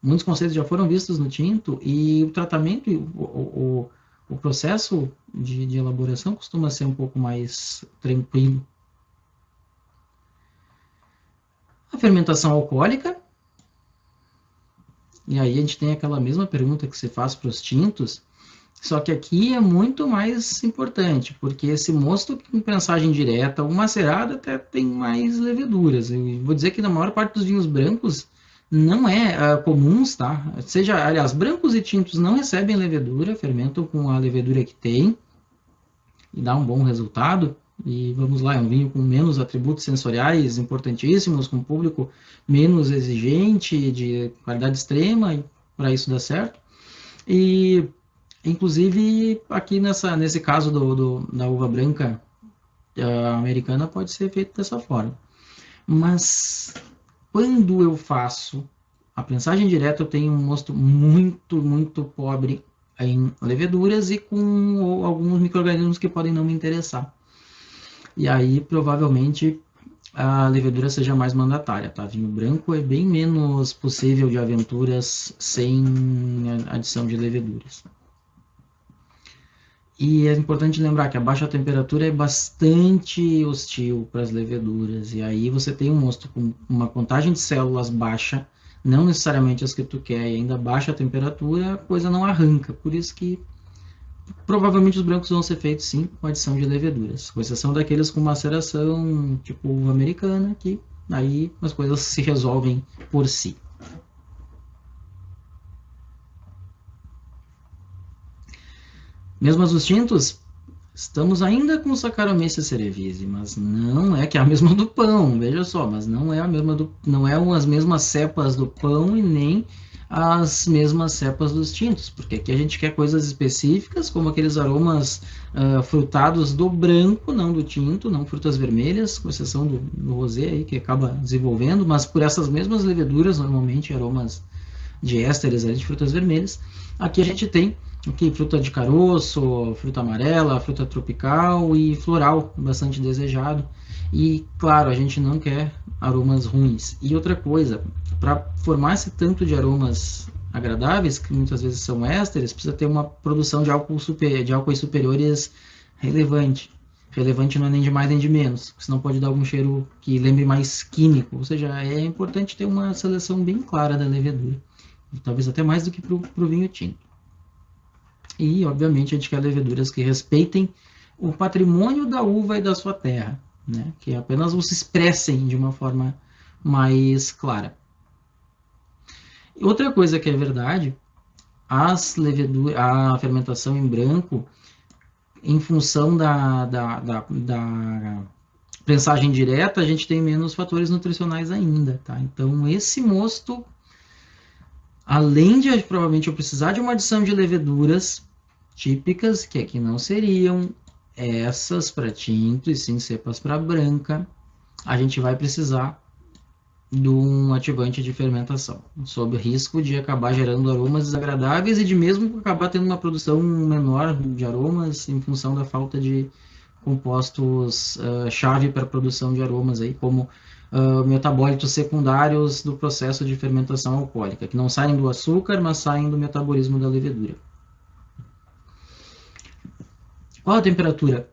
muitos conceitos já foram vistos no tinto e o tratamento, o processo de elaboração costuma ser um pouco mais tranquilo. A fermentação alcoólica, e aí a gente tem aquela mesma pergunta que se faz para os tintos, só que aqui é muito mais importante, porque esse mosto com prensagem direta, o macerado até tem mais leveduras. Eu vou dizer que na maior parte dos vinhos brancos não é comuns, tá? Seja, aliás, brancos e tintos não recebem levedura, fermentam com a levedura que tem e dá um bom resultado. E vamos lá, é um vinho com menos atributos sensoriais importantíssimos, com público menos exigente, de qualidade extrema, e para isso dá certo. E inclusive, aqui nesse caso da uva branca americana, pode ser feito dessa forma. Mas, quando eu faço a prensagem direta, eu tenho um mosto muito, muito pobre em leveduras e com alguns micro-organismos que podem não me interessar. E aí, provavelmente, a levedura seja mais mandatária, tá? Vinho branco é bem menos possível de aventuras sem adição de leveduras. E é importante lembrar que a baixa temperatura é bastante hostil para as leveduras. E aí você tem um mosto com uma contagem de células baixa, não necessariamente as que tu quer, e ainda baixa a temperatura, a coisa não arranca. Por isso que provavelmente os brancos vão ser feitos sim com adição de leveduras, com exceção daqueles com maceração tipo uva americana, que aí as coisas se resolvem por si. Mesmo os tintos, estamos ainda com Saccharomyces cerevisiae, mas não é que é a mesma do pão, veja só, mas não é a mesma não é as mesmas cepas do pão e nem as mesmas cepas dos tintos, porque aqui a gente quer coisas específicas, como aqueles aromas frutados do branco, não do tinto, não frutas vermelhas, com exceção do rosé aí, que acaba desenvolvendo, mas por essas mesmas leveduras, normalmente aromas de ésteres ali, de frutas vermelhas. Aqui a gente tem aqui fruta de caroço, fruta amarela, fruta tropical e floral, bastante desejado. E, claro, a gente não quer aromas ruins. E outra coisa, para formar esse tanto de aromas agradáveis, que muitas vezes são ésteres, precisa ter uma produção de álcoois superiores relevante. Relevante não é nem de mais nem de menos, senão pode dar algum cheiro que lembre mais químico. Ou seja, é importante ter uma seleção bem clara da levedura. Talvez até mais do que para o vinho tinto. E, obviamente, a gente quer leveduras que respeitem o patrimônio da uva e da sua terra, né? Que apenas os expressem de uma forma mais clara. E outra coisa que é verdade, a fermentação em branco, em função da prensagem direta, a gente tem menos fatores nutricionais ainda, tá? Então, esse mosto, além de provavelmente eu precisar de uma adição de leveduras típicas, que aqui não seriam essas para tinto e sim cepas para branca, a gente vai precisar de um ativante de fermentação, sob risco de acabar gerando aromas desagradáveis e de mesmo acabar tendo uma produção menor de aromas em função da falta de compostos chave para a produção de aromas, aí, como metabólitos secundários do processo de fermentação alcoólica, que não saem do açúcar, mas saem do metabolismo da levedura. Qual a temperatura?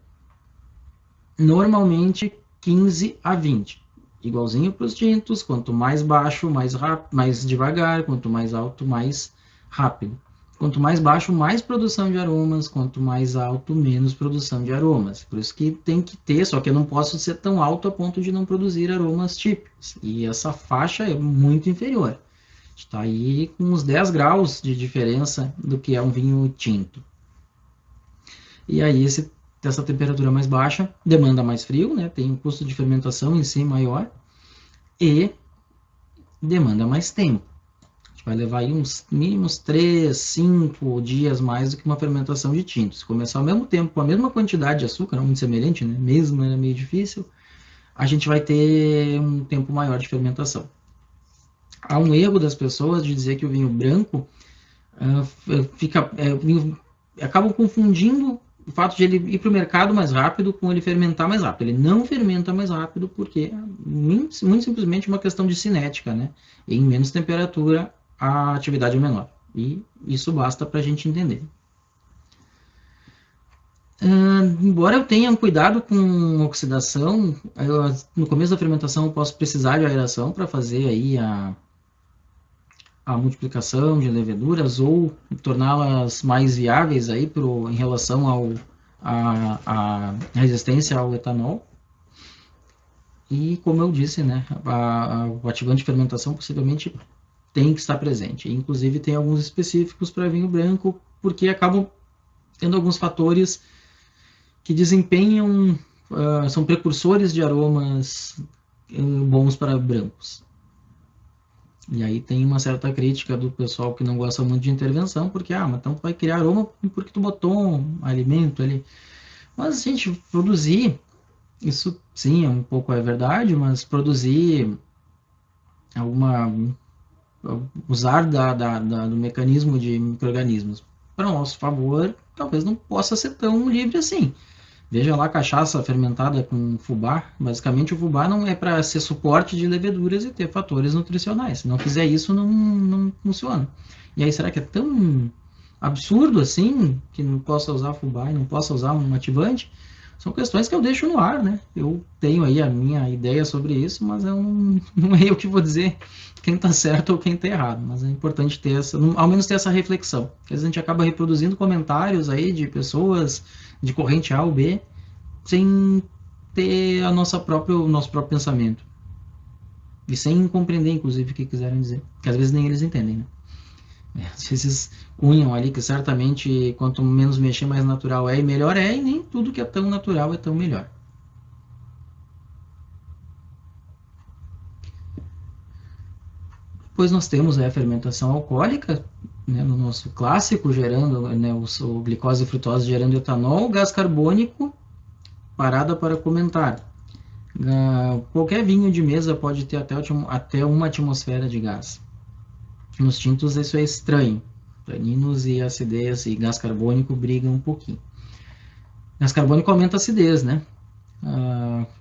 Normalmente 15 a 20. Igualzinho para os tintos, quanto mais baixo, mais devagar, quanto mais alto, mais rápido. Quanto mais baixo, mais produção de aromas, quanto mais alto, menos produção de aromas. Por isso que tem que ter, só que eu não posso ser tão alto a ponto de não produzir aromas típicos. E essa faixa é muito inferior. Está aí com uns 10 graus de diferença do que é um vinho tinto. E aí, essa temperatura mais baixa demanda mais frio, né? Tem um custo de fermentação em si maior e demanda mais tempo. A gente vai levar aí uns mínimos 3, 5 dias mais do que uma fermentação de tinto. Se começar ao mesmo tempo, com a mesma quantidade de açúcar, não muito semelhante, né? Mesmo era meio difícil, a gente vai ter um tempo maior de fermentação. Há um erro das pessoas de dizer que o vinho branco acabam confundindo o fato de ele ir para o mercado mais rápido com ele fermentar mais rápido. Ele não fermenta mais rápido porque é muito simplesmente uma questão de cinética, né? Em menos temperatura, a atividade é menor. E isso basta para a gente entender. Embora eu tenha um cuidado com oxidação, no começo da fermentação eu posso precisar de aeração para fazer aí a multiplicação de leveduras ou torná-las mais viáveis aí em relação à resistência ao etanol. E como eu disse, né, o ativante de fermentação possivelmente tem que estar presente. Inclusive tem alguns específicos para vinho branco, porque acabam tendo alguns fatores que desempenham, são precursores de aromas bons para brancos. E aí tem uma certa crítica do pessoal que não gosta muito de intervenção, porque, mas então tu vai criar aroma porque tu botou um alimento ali. Mas, gente, produzir, isso sim, um pouco é verdade, mas produzir usar do mecanismo de micro-organismos para o nosso favor, talvez não possa ser tão livre assim. Veja lá, cachaça fermentada com fubá. Basicamente, o fubá não é para ser suporte de leveduras e ter fatores nutricionais. Se não fizer isso, não funciona. E aí, será que é tão absurdo assim que não possa usar fubá e não possa usar um ativante? São questões que eu deixo no ar, né? Eu tenho aí a minha ideia sobre isso, mas eu não é eu que vou dizer quem está certo ou quem está errado. Mas é importante ter ao menos ter essa reflexão. Porque às vezes a gente acaba reproduzindo comentários aí de pessoas de corrente A ou B, sem ter o nosso próprio pensamento. E sem compreender, inclusive, o que quiserem dizer. Que às vezes nem eles entendem, né? Às vezes cunham ali que certamente quanto menos mexer, mais natural é e melhor é, e nem tudo que é tão natural é tão melhor. Depois nós temos a fermentação alcoólica, né, no nosso clássico, gerando, né, o glicose e frutose gerando etanol, gás carbônico. Parada para comentar. Qualquer vinho de mesa pode ter até uma atmosfera de gás. Nos tintos isso é estranho. Taninos e acidez e gás carbônico brigam um pouquinho. Gás carbônico aumenta a acidez, né?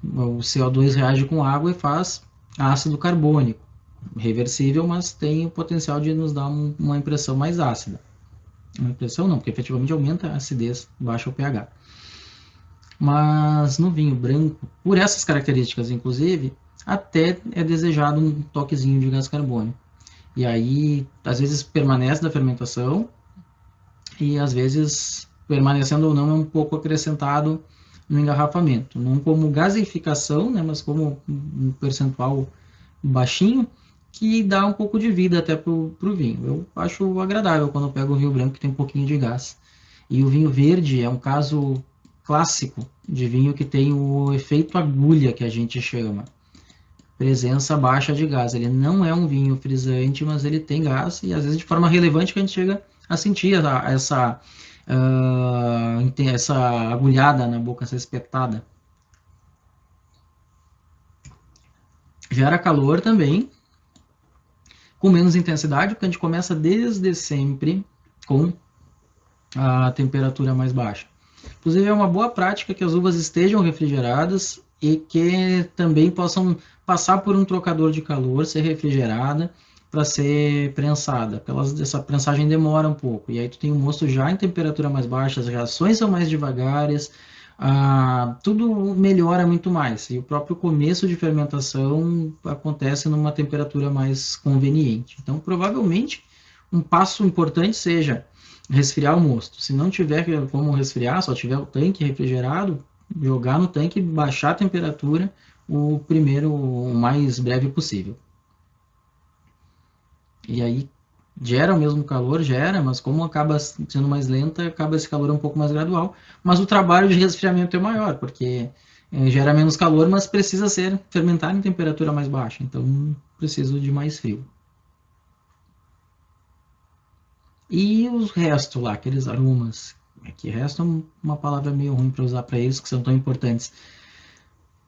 O CO2 reage com água e faz ácido carbônico. Reversível, mas tem o potencial de nos dar uma impressão mais ácida. Uma impressão não, porque efetivamente aumenta a acidez, baixa o pH. Mas no vinho branco, por essas características inclusive, até é desejado um toquezinho de gás carbônico. E aí, às vezes permanece da fermentação e às vezes, permanecendo ou não, é um pouco acrescentado no engarrafamento. Não como gasificação, né, mas como um percentual baixinho, que dá um pouco de vida até para o vinho. Eu acho agradável quando eu pego o vinho branco que tem um pouquinho de gás. E o vinho verde é um caso clássico de vinho que tem o efeito agulha, que a gente chama. Presença baixa de gás. Ele não é um vinho frisante, mas ele tem gás, e às vezes de forma relevante que a gente chega a sentir essa agulhada na boca, essa espetada. Gera calor também, com menos intensidade, porque a gente começa desde sempre com a temperatura mais baixa. Inclusive, é uma boa prática que as uvas estejam refrigeradas e que também possam passar por um trocador de calor, ser refrigerada para ser prensada. Essa prensagem demora um pouco. E aí tu tem o mosto já em temperatura mais baixa, as reações são mais devagares, tudo melhora muito mais. E o próprio começo de fermentação acontece numa temperatura mais conveniente. Então, provavelmente, um passo importante seja resfriar o mosto. Se não tiver como resfriar, só tiver o tanque refrigerado, jogar no tanque e baixar a temperatura o mais breve possível. E aí gera o mesmo calor, mas como acaba sendo mais lenta, acaba esse calor um pouco mais gradual. Mas o trabalho de resfriamento é maior, porque gera menos calor, mas precisa ser fermentado em temperatura mais baixa. Então preciso de mais frio. E os restos lá, aqueles aromas, que resto é uma palavra meio ruim para usar para eles, que são tão importantes.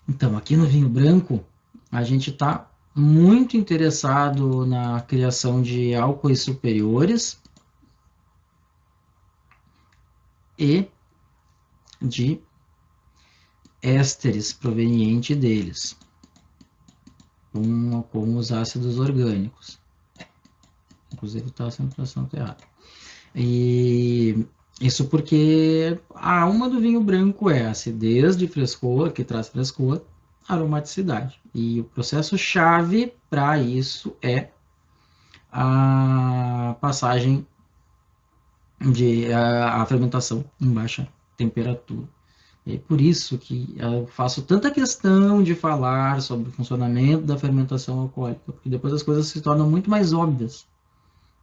Então, aqui no vinho branco, a gente está muito interessado na criação de álcoois superiores e de ésteres provenientes deles, com os ácidos orgânicos. Inclusive está a centração errada. E isso porque a alma do vinho branco é a acidez de frescor, que traz frescor, aromaticidade. E o processo chave para isso é a passagem a fermentação em baixa temperatura. É por isso que eu faço tanta questão de falar sobre o funcionamento da fermentação alcoólica, porque depois as coisas se tornam muito mais óbvias.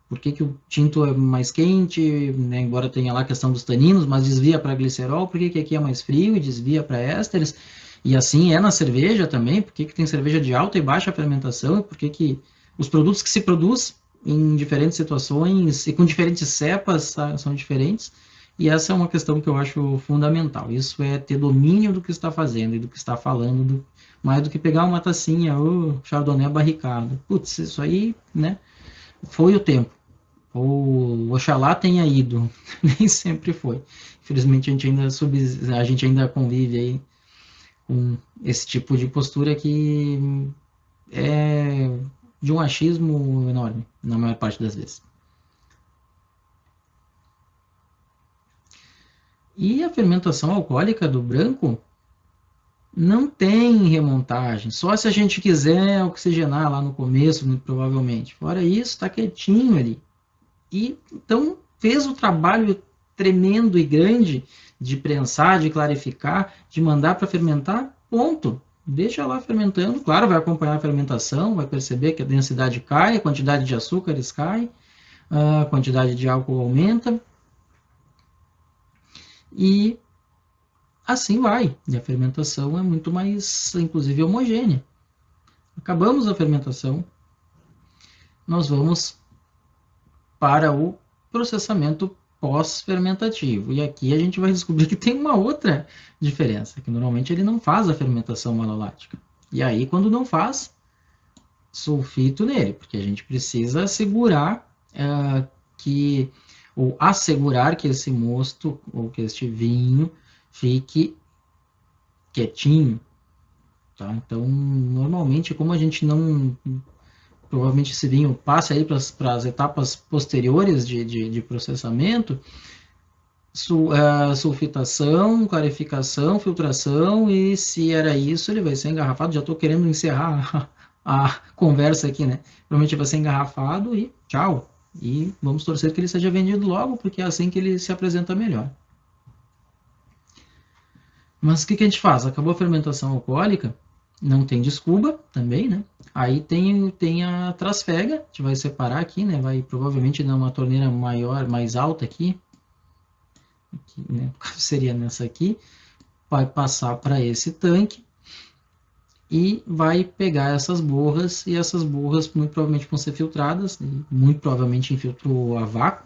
Por que, que o tinto é mais quente, né, embora tenha lá a questão dos taninos, mas desvia para glicerol? Por que, que aqui é mais frio e desvia para ésteres? E assim é na cerveja também. Por que, que tem cerveja de alta e baixa fermentação? E por que, que os produtos que se produz em diferentes situações e com diferentes cepas são diferentes? E essa é uma questão que eu acho fundamental. Isso é ter domínio do que está fazendo e do que está falando, mais do que pegar uma tacinha, Chardonnay barricado. Putz, isso aí, né, foi o tempo. Ou Oxalá tenha ido, nem sempre foi. Infelizmente a gente ainda convive aí com esse tipo de postura que é de um achismo enorme, na maior parte das vezes. E a fermentação alcoólica do branco não tem remontagem, só se a gente quiser oxigenar lá no começo, muito provavelmente. Fora isso, está quietinho ali. E então fez o trabalho tremendo e grande de prensar, de clarificar, de mandar para fermentar, ponto. Deixa lá fermentando, claro, vai acompanhar a fermentação, vai perceber que a densidade cai, a quantidade de açúcares cai, a quantidade de álcool aumenta, e assim vai. E a fermentação é muito mais, inclusive, homogênea. Acabamos a fermentação, nós vamos para o processamento pós-fermentativo. E aqui a gente vai descobrir que tem uma outra diferença, que normalmente ele não faz a fermentação malolática. E aí, quando não faz, sulfito nele, porque a gente precisa assegurar ou assegurar que esse mosto, ou que este vinho, fique quietinho. Tá? Então, normalmente, como a gente não... Provavelmente esse vinho passe aí para as etapas posteriores de processamento, sulfitação, clarificação, filtração, e se era isso, ele vai ser engarrafado. Já estou querendo encerrar a conversa aqui, né? Provavelmente vai ser engarrafado e tchau. E vamos torcer que ele seja vendido logo, porque é assim que ele se apresenta melhor. Mas o que a gente faz? Acabou a fermentação alcoólica, não tem descuba também, né? Aí tem a trasfega, a gente vai separar aqui, né? Vai provavelmente dar uma torneira maior, mais alta aqui, né? Seria nessa aqui, vai passar para esse tanque e vai pegar essas borras, e essas borras muito provavelmente vão ser filtradas, muito provavelmente em filtro a vácuo.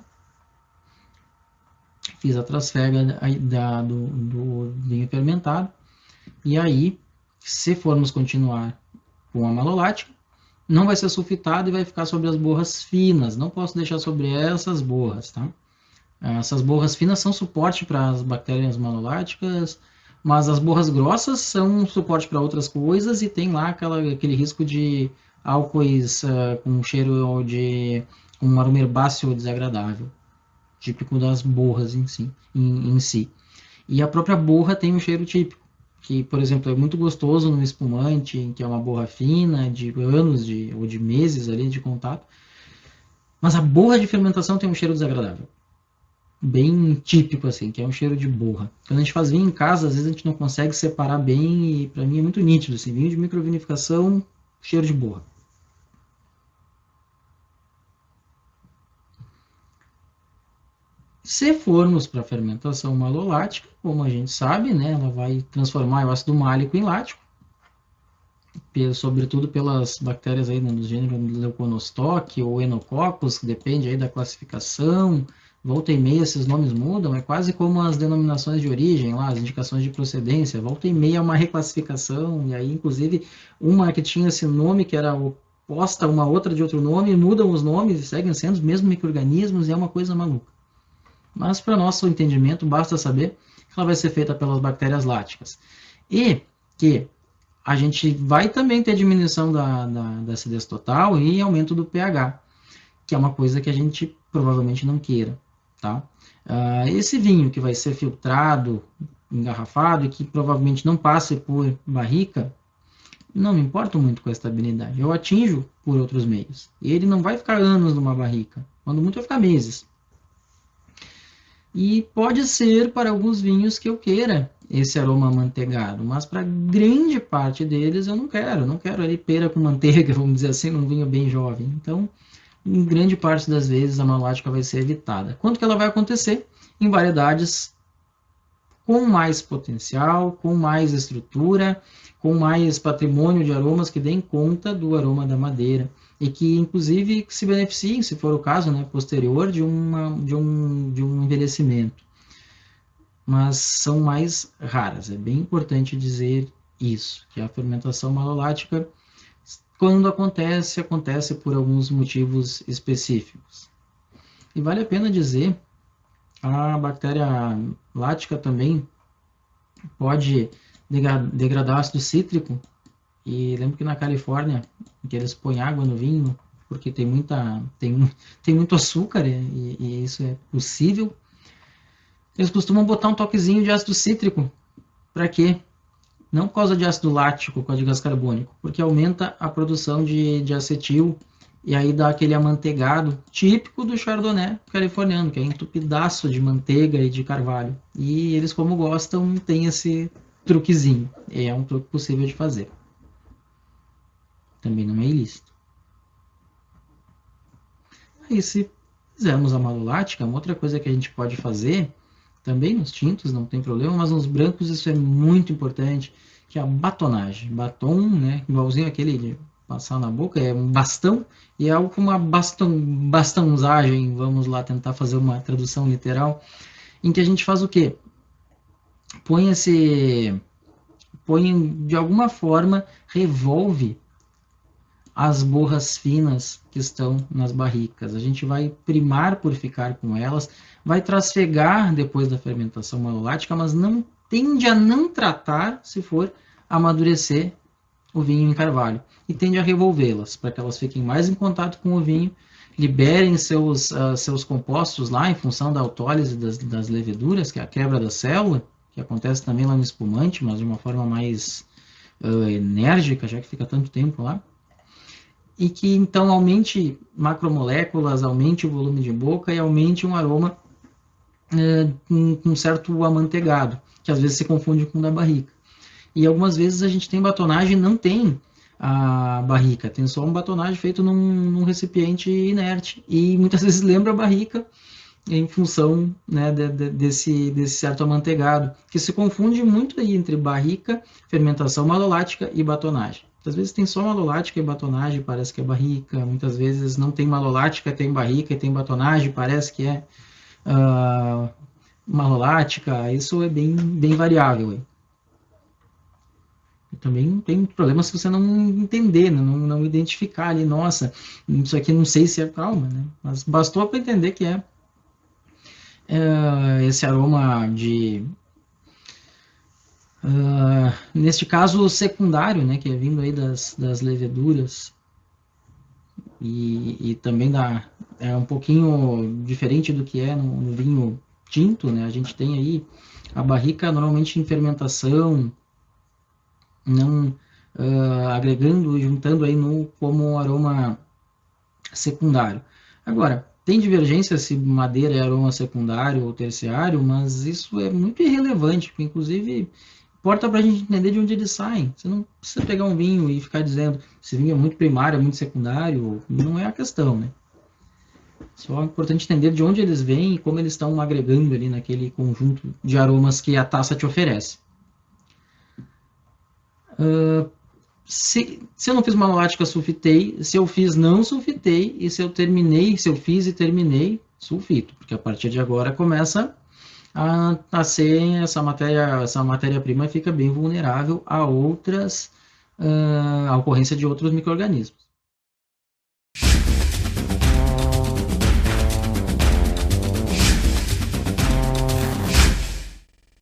Fiz a trasfega do vinho fermentado, e aí, se formos continuar com a malolática, não vai ser sulfitado e vai ficar sobre as borras finas. Não posso deixar sobre essas borras, tá? Essas borras finas são suporte para as bactérias maloláticas, mas as borras grossas são suporte para outras coisas e tem lá aquele risco de álcoois com cheiro de um aroma herbáceo desagradável, típico das borras em si. E a própria borra tem um cheiro típico, que, por exemplo, é muito gostoso no espumante, que é uma borra fina, de anos ou de meses ali de contato, mas a borra de fermentação tem um cheiro desagradável, bem típico assim, que é um cheiro de borra. Quando a gente faz vinho em casa, às vezes a gente não consegue separar bem, e para mim é muito nítido, assim, vinho de microvinificação, cheiro de borra. Se formos para a fermentação malolática, como a gente sabe, né, ela vai transformar o ácido málico em lático, sobretudo pelas bactérias aí do gênero Leuconostoc ou Enococcus, que depende aí da classificação. Volta e meia esses nomes mudam, é quase como as denominações de origem, lá, as indicações de procedência. Volta e meia é uma reclassificação, e aí, inclusive, uma que tinha esse nome que era oposta a uma outra de outro nome, mudam os nomes e seguem sendo os mesmos micro-organismos, e é uma coisa maluca. Mas, para nosso entendimento, basta saber que ela vai ser feita pelas bactérias láticas. E que a gente vai também ter diminuição da acidez total e aumento do pH. que é uma coisa que a gente provavelmente não queira, tá? Esse vinho que vai ser filtrado, engarrafado e que provavelmente não passe por barrica, não me importo muito com a estabilidade. Eu atinjo por outros meios. E ele não vai ficar anos numa barrica. Quando muito vai ficar meses. E pode ser para alguns vinhos que eu queira esse aroma amanteigado, mas para grande parte deles eu não quero. Eu não quero ali pera com manteiga, vamos dizer assim, num vinho bem jovem. Então, em grande parte das vezes a malolática vai ser evitada. Quanto que ela vai acontecer? Em variedades com mais potencial, com mais estrutura, com mais patrimônio de aromas que deem conta do aroma da madeira e que, inclusive, se beneficiem, se for o caso, né, posterior de um envelhecimento. Mas são mais raras. É bem importante dizer isso, que a fermentação malolática, quando acontece, acontece por alguns motivos específicos. E vale a pena dizer, a bactéria lática também pode degradar ácido cítrico. E lembro que na Califórnia, que eles põem água no vinho, porque tem muito açúcar, e isso é possível. Eles costumam botar um toquezinho de ácido cítrico. Para quê? Não por causa de ácido lático, por causa de gás carbônico, porque aumenta a produção de acetil, e aí dá aquele amanteigado típico do Chardonnay californiano, que é entupidaço de manteiga e de carvalho. E eles, como gostam, tem esse truquezinho. É um truque possível de fazer. Também não é ilícito. Aí, se fizermos a malolática, uma outra coisa que a gente pode fazer, também nos tintos, não tem problema, mas nos brancos isso é muito importante, que é a batonagem. Batom, né, igualzinho aquele de passar na boca, é um bastão, e é algo como uma bastãozagem, vamos lá tentar fazer uma tradução literal, em que a gente faz o quê? Põe de alguma forma, revolve as borras finas que estão nas barricas. A gente vai primar por ficar com elas, vai trasfegar depois da fermentação malolática, mas não tende a não tratar se for amadurecer o vinho em carvalho. E tende a revolvê-las, para que elas fiquem mais em contato com o vinho, liberem seus compostos lá, em função da autólise das leveduras, que é a quebra da célula, que acontece também lá no espumante, mas de uma forma mais enérgica, já que fica tanto tempo lá. E que então aumente macromoléculas, aumente o volume de boca e aumente um aroma com um certo amanteigado, que às vezes se confunde com o da barrica. E algumas vezes a gente tem batonagem e não tem a barrica, tem só um batonagem feito num recipiente inerte. E muitas vezes lembra a barrica em função, né, desse certo amanteigado, que se confunde muito aí entre barrica, fermentação malolática e batonagem. Muitas vezes tem só malolática e batonagem, parece que é barrica. Muitas vezes não tem malolática, tem barrica e tem batonagem, parece que é malolática. Isso é bem variável. Aí. E também tem problema se você não entender, né? não identificar ali, nossa, isso aqui não sei se é calma, né? Mas bastou para entender que é esse aroma de... neste caso secundário, né, que é vindo aí das leveduras e também é um pouquinho diferente do que é no vinho tinto, né? A gente tem aí a barrica normalmente em fermentação, não agregando e juntando aí como aroma secundário. Agora, tem divergência se madeira é aroma secundário ou terciário, mas isso é muito irrelevante, porque inclusive importa para a gente entender de onde eles saem. Você não precisa pegar um vinho e ficar dizendo se vinho é muito primário, é muito secundário, não é a questão, né? Só é importante entender de onde eles vêm e como eles estão agregando ali naquele conjunto de aromas que a taça te oferece. Se eu não fiz malolática, sulfitei. Se eu fiz, não sulfitei. E se eu fiz e terminei, sulfito. Porque a partir de agora começa a ser essa matéria-prima fica bem vulnerável a à ocorrência de outros micro-organismos.